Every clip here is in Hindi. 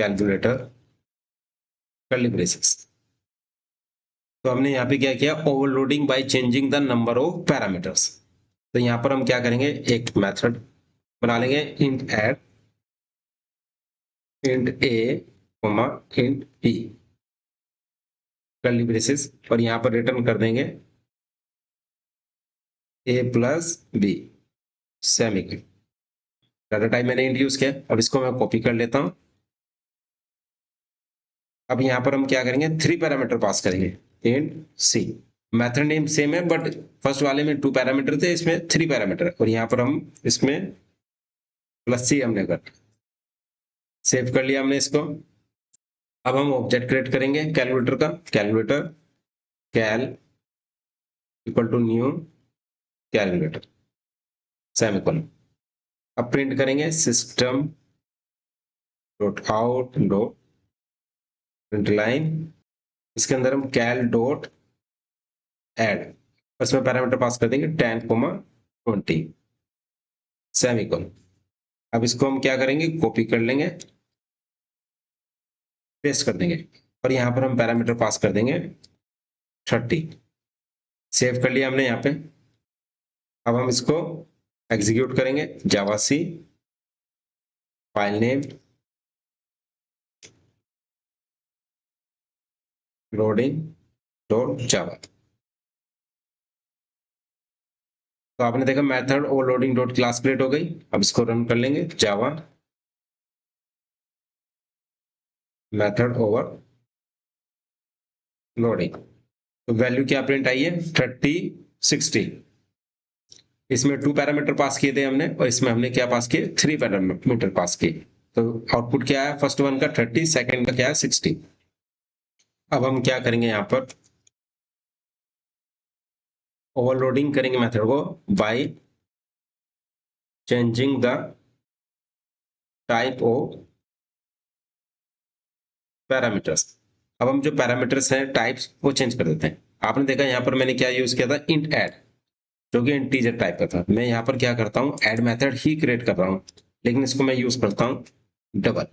Calculator curly braces. तो हमने यहाँ पे क्या किया, overloading by changing the number of parameters. तो यहाँ पर हम क्या करेंगे, एक मेथड बना लेंगे, int add int A comma int B curly braces, और यहाँ पर रिटर्न कर देंगे A plus B semicolon. Data type मैंने इंट यूज किया। अब इसको मैं कॉपी कर लेता हूं। अब यहाँ पर हम क्या करेंगे, 3 पैरामीटर पास करेंगे, इंट सी। मेथड नेम सेम है बट फर्स्ट वाले में 2 पैरामीटर थे, इसमें 3 पैरामीटर, और यहाँ पर हम इसमें प्लस सी हमने कर सेव कर लिया हमने इसको। अब हम ऑब्जेक्ट क्रिएट करेंगे कैलकुलेटर का, calculator cal equal to new calculator semicolon. अब प्रिंट करेंगे system dot out dot print line, इसके अंदर हम कैल डॉट ऐड, इसमें पैरामीटर पास कर देंगे 10,20 सेमीकोलन। अब इसको हम क्या करेंगे, कॉपी कर लेंगे, पेस्ट कर देंगे, और यहाँ पर हम पैरामीटर पास कर देंगे 30। सेव कर लिया हमने यहाँ पे। अब हम इसको एग्जीक्यूट करेंगे, Java C file name loading dot Java. तो आपने देखा method overloading dot class create हो गई। अब इसको रन कर लेंगे, जावा मेथड ओवर लोडिंग। तो वैल्यू क्या प्रिंट आई है, 30, 60। इसमें 2 पैरामीटर पास किए थे हमने, और इसमें हमने क्या पास किए, 3 पैरामीटर पास किए। तो आउटपुट क्या है, फर्स्ट वन का 30, सेकंड का क्या है 60। अब हम क्या करेंगे, यहाँ पर ओवरलोडिंग करेंगे मेथड को by changing the type of parameters. अब हम जो पैरामीटर्स हैं टाइप्स वो चेंज कर देते हैं। आपने देखा यहाँ पर मैंने क्या यूज किया था, इंट ऐड, जो कि इंटीजर टाइप का था। मैं यहाँ पर क्या करता हूँ, ऐड मेथड ही क्रिएट कर रहा हूँ, लेकिन इसको मैं यूज करता हूँ डबल।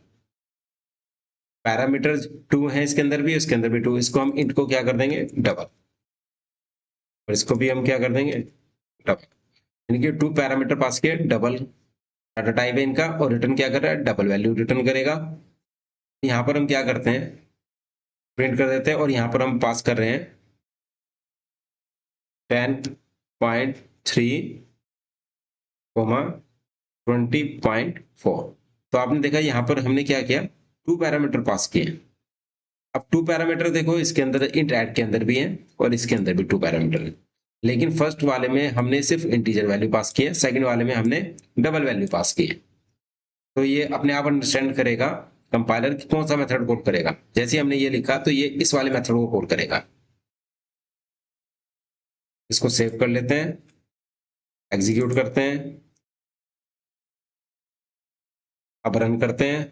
पैरामीटर 2 है इसके अंदर भी, इसके अंदर भी 2, इसको हम इंट को क्या कर देंगे, डबल, और इसको भी हम क्या कर देंगे, डबल। यानी कि 2 पैरामीटर पास किए, डबल डाटा टाइप है इनका, और रिटर्न क्या कर रहा है, डबल वैल्यू रिटर्न करेगा। यहाँ पर हम क्या करते हैं, प्रिंट कर देते हैं, और यहाँ पर हम पास कर रहे हैं 10.3, 20.4। तो आपने देखा यहाँ पर हमने क्या किया, 2 पैरामीटर पास किए। अब 2 पैरामीटर देखो, इसके अंदर इंट ऐड के अंदर भी है, और इसके अंदर भी 2 पैरामीटर है, लेकिन फर्स्ट वाले में हमने सिर्फ इंटीजर वैल्यू पास की है, सेकंड वाले में हमने डबल वैल्यू पास की है। तो ये अपने आप अंडरस्टैंड करेगा कंपाइलर कि कौन सा मेथड कॉल करेगा। जैसे हमने ये लिखा तो ये इस वाले मेथड को कॉल करेगा। इसको सेव कर लेते हैं, एग्जीक्यूट करते हैं, अब रन करते हैं।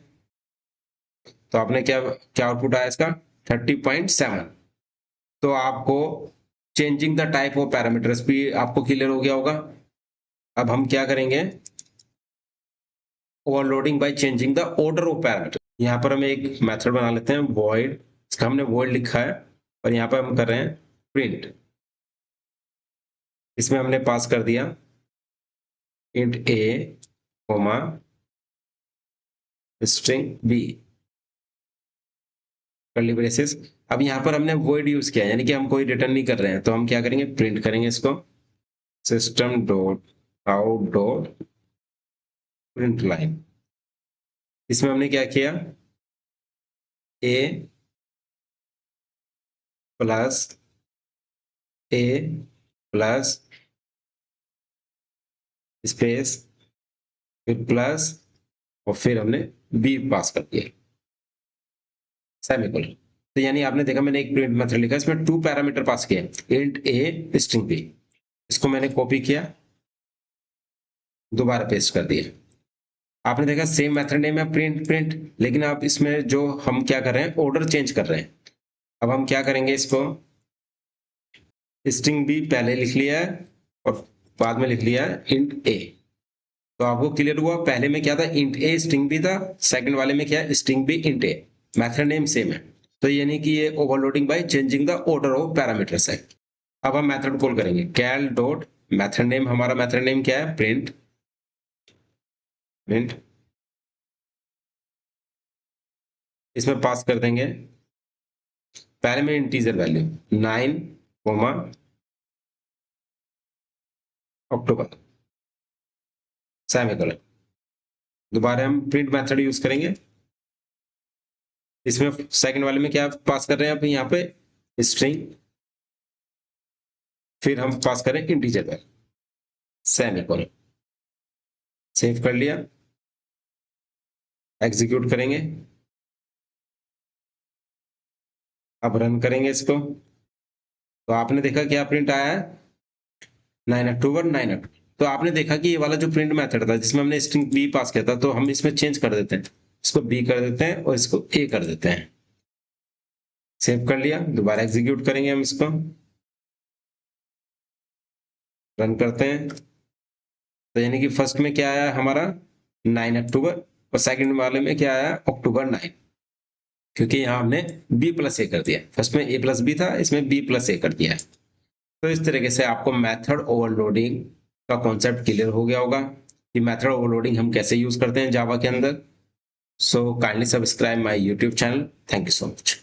तो आपने क्या क्या आउटपुट आया इसका, 30.7। तो आपको changing the type of parameters भी आपको क्लियर हो गया होगा। अब हम क्या करेंगे, overloading by changing the order of parameter. यहाँ पर हम एक मेथड बना लेते हैं void, इसका हमने void लिखा है, और यहाँ पर हम कर रहे हैं प्रिंट। इसमें हमने पास कर दिया int a comma string b curly braces. अब यहाँ पर हमने void यूज किया, यानी कि हम कोई रिटर्न नहीं कर रहे हैं। तो हम क्या करेंगे, प्रिंट करेंगे इसको system dot out dot print line. इसमें हमने क्या किया, a plus a plus space फिर प्लस, और फिर हमने b पास कर दिया सेमीकोलन। तो यानी आपने देखा मैंने एक प्रिंट मेथड लिखा, इसमें 2 पैरामीटर पास किए, इंट a स्ट्रिंग b। इसको मैंने कॉपी किया, दोबारा पेस्ट कर दिया। आपने देखा सेम मेथड नेम है प्रिंट प्रिंट, लेकिन आप इसमें जो हम क्या कर रहे हैं, ऑर्डर चेंज कर रहे हैं। अब हम क्या करेंगे, इसको स्ट्रिंग b पहले लिख लिया है, और बाद में लिख लिया है इंट a। तो आपको क्लियर हुआ, पहले में क्या था, इंट ए स्ट्रिंग भी था, सेकंड वाले में क्या है, स्ट्रिंग भी इंट ए, मेथड नेम सेम है। तो यानी कि ये overloading by changing the order of parameters है। अब हम मेथड कॉल करेंगे कैल डॉट मेथड नेम, हमारा मेथड नेम क्या है, प्रिंट, प्रिंट इसमें पास कर देंगे पहले में इंटीजर वैल्यू 9, अक्टूबर, सेमीकोलन। दोबारा हम प्रिंट मेथड यूज करेंगे, इसमें सेकंड वाले में क्या पास कर रहे हैं, अब यहाँ पे स्ट्रिंग, फिर हम पास करें इंटीजर वैल्यू, सेमीकोलन। सेव कर लिया, एग्जीक्यूट करेंगे, अब रन करेंगे इसको, तो आपने देखा क्या प्रिंट आया है, 9 अक्टूबर 9 अक्टूबर। तो आपने देखा कि ये वाला जो प्रिंट मेथड था जिसमें हमने स्ट्रिंग बी पास किया था, तो हम इसमें चेंज कर देते हैं, इसको बी कर देते हैं और इसको ए कर देते हैं। सेव कर लिया, दोबारा एग्जीक्यूट करेंगे हम इसको, रन करते हैं। तो यानी कि फर्स्ट में क्या आया हमारा 9 अक्टूबर और सेकंड वाले में क्या आया अक्टूबर 9, क्योंकि यहाँ हमने बी प्लस ए कर दिया, फर्स्ट में ए प्लस बी था, इसमें बी प्लस ए कर दिया है। तो इस तरीके से आपको मेथड ओवरलोडिंग का कॉन्सेप्ट क्लियर हो गया होगा कि मेथड ओवरलोडिंग हम कैसे यूज करते हैं जावा के अंदर। So kindly subscribe my YouTube channel. Thank you so much.